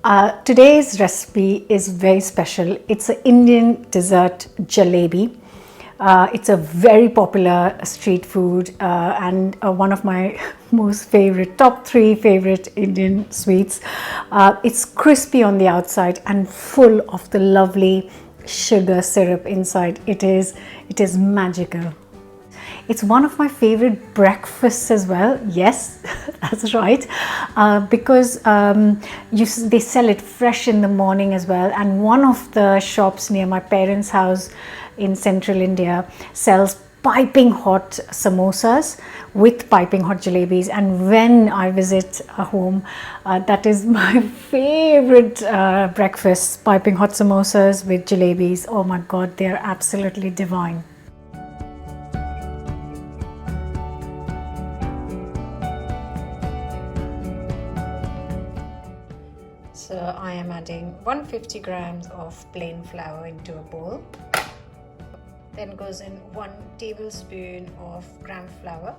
Today's recipe is very special. It's an Indian dessert jalebi. It's a very popular street food and one of my most favorite, top 3 favorite Indian sweets. It's crispy on the outside and full of the lovely sugar syrup inside. It is magical. It's one of my favorite breakfasts as well. Yes, that's right, because they sell it fresh in the morning as well. And one of the shops near my parents' house in central India sells piping hot samosas with piping hot jalebis. And when I visit a home, that is my favorite breakfast, piping hot samosas with jalebis. Oh my God, they are absolutely divine. So I am adding 150 grams of plain flour into a bowl. Then goes in 1 tablespoon of gram flour,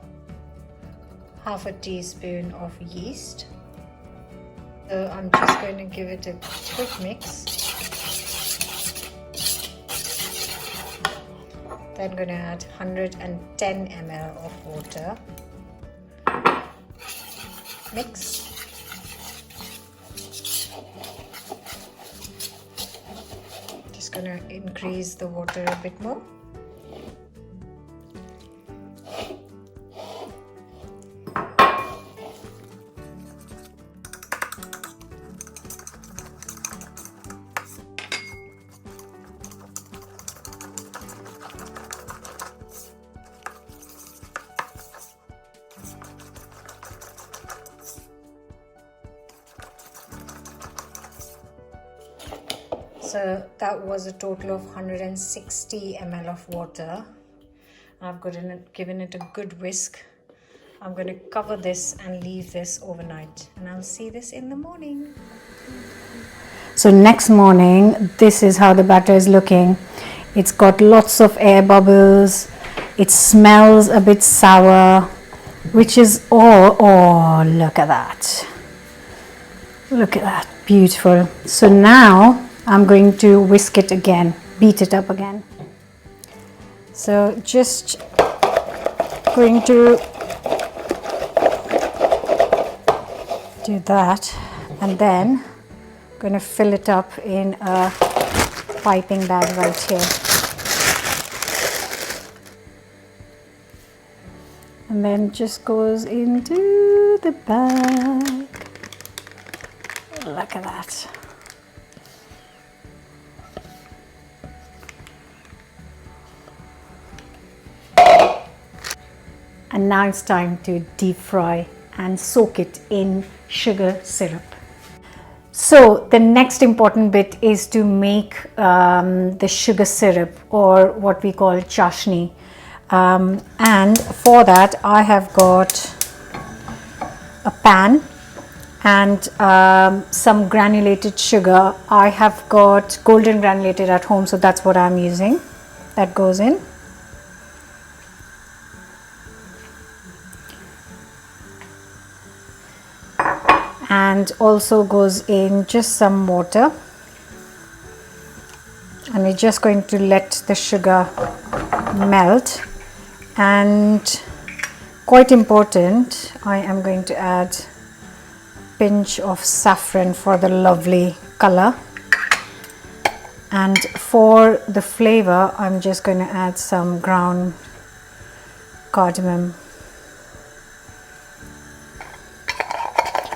half a teaspoon of yeast. So I'm just going to give it a quick mix. Then I'm going to add 110 ml of water. Mix. Going to increase the water a bit more. So that was a total of 160 ml of water. I've given it a good whisk. I'm going to cover this and leave this overnight, and I'll see this in the morning. So next morning, this is how the batter is looking. It's got lots of air bubbles. It smells a bit sour, which is oh, look at that. Look at that, beautiful. So now I'm going to whisk it again, beat it up again. So just going to do that, and then I'm going to fill it up in a piping bag right here. And then just goes into the bag. Look at that. And now it's time to deep fry and soak it in sugar syrup. So the next important bit is to make the sugar syrup, or what we call chashni. And for that I have got a pan and some granulated sugar. I have got golden granulated at home, so that's what I'm using. That goes in. And also goes in just some water, and we're just going to let the sugar melt. And quite important, I am going to add a pinch of saffron for the lovely color, and for the flavor I'm just going to add some ground cardamom.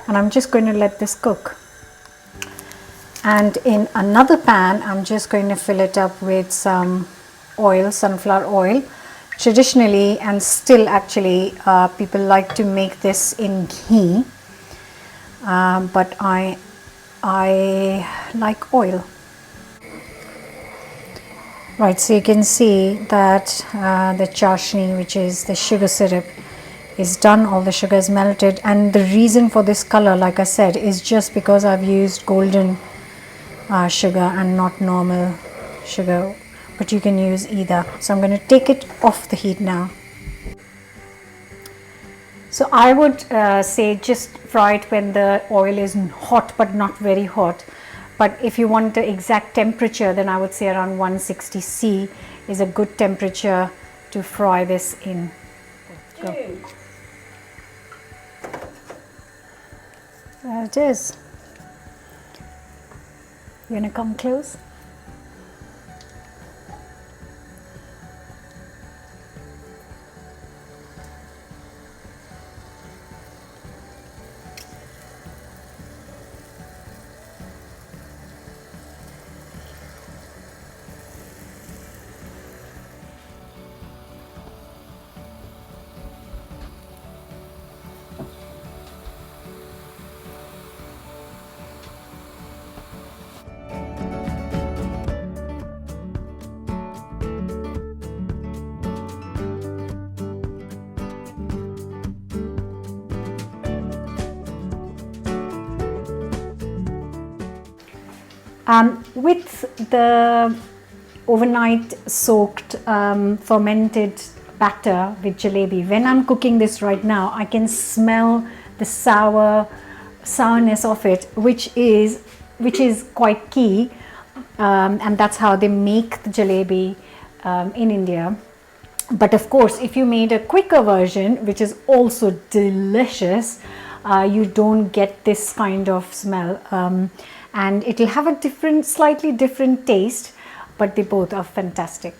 And I'm just going to let this cook. And in another pan, I'm just going to fill it up with some oil, sunflower oil. Traditionally, and still actually, people like to make this in ghee, but I like oil. Right, so you can see that the chashni, which is the sugar syrup, is done. All the sugar is melted, and the reason for this color, like I said, is just because I've used golden sugar and not normal sugar, but you can use either. So I'm going to take it off the heat now. So I would say just fry it when the oil is hot but not very hot. But if you want the exact temperature, then I would say around 160 C is a good temperature to fry this in. Go. There it is. You wanna come close? With the overnight soaked fermented batter with jalebi, when I'm cooking this right now, I can smell the sourness of it, which is quite key, and that's how they make the jalebi in India. But of course, if you made a quicker version, which is also delicious, you don't get this kind of smell, and it'll have a slightly different taste, but they both are fantastic.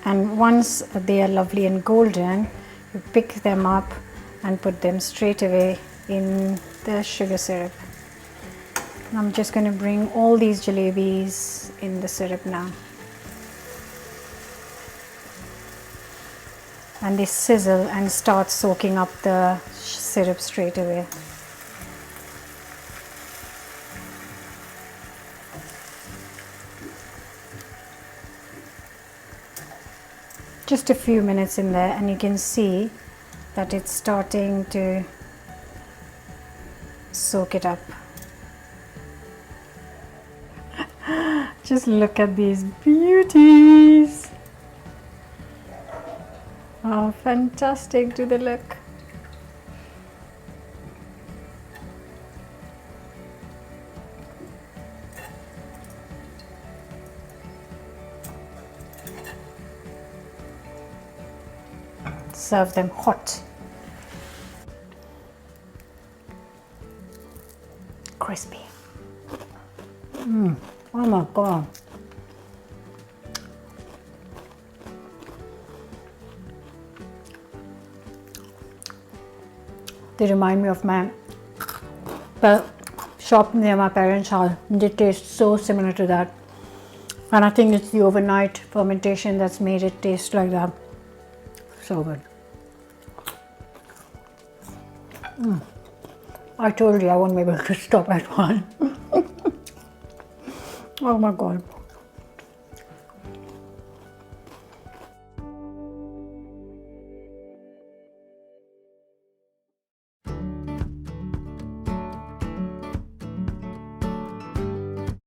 And once they are lovely and golden, you pick them up and put them straight away in the sugar syrup. And I'm just going to bring all these jalebis in the syrup now. And they sizzle and start soaking up the syrup straight away. Just a few minutes in there, and you can see that it's starting to soak it up. Just look at these beauties. Oh, fantastic to the look. Serve them hot. Crispy. Oh my God. They remind me of my shop near my parents' house. They taste so similar to that. And I think it's the overnight fermentation that's made it taste like that. So good. I told you I won't be able to stop at one. Oh my God.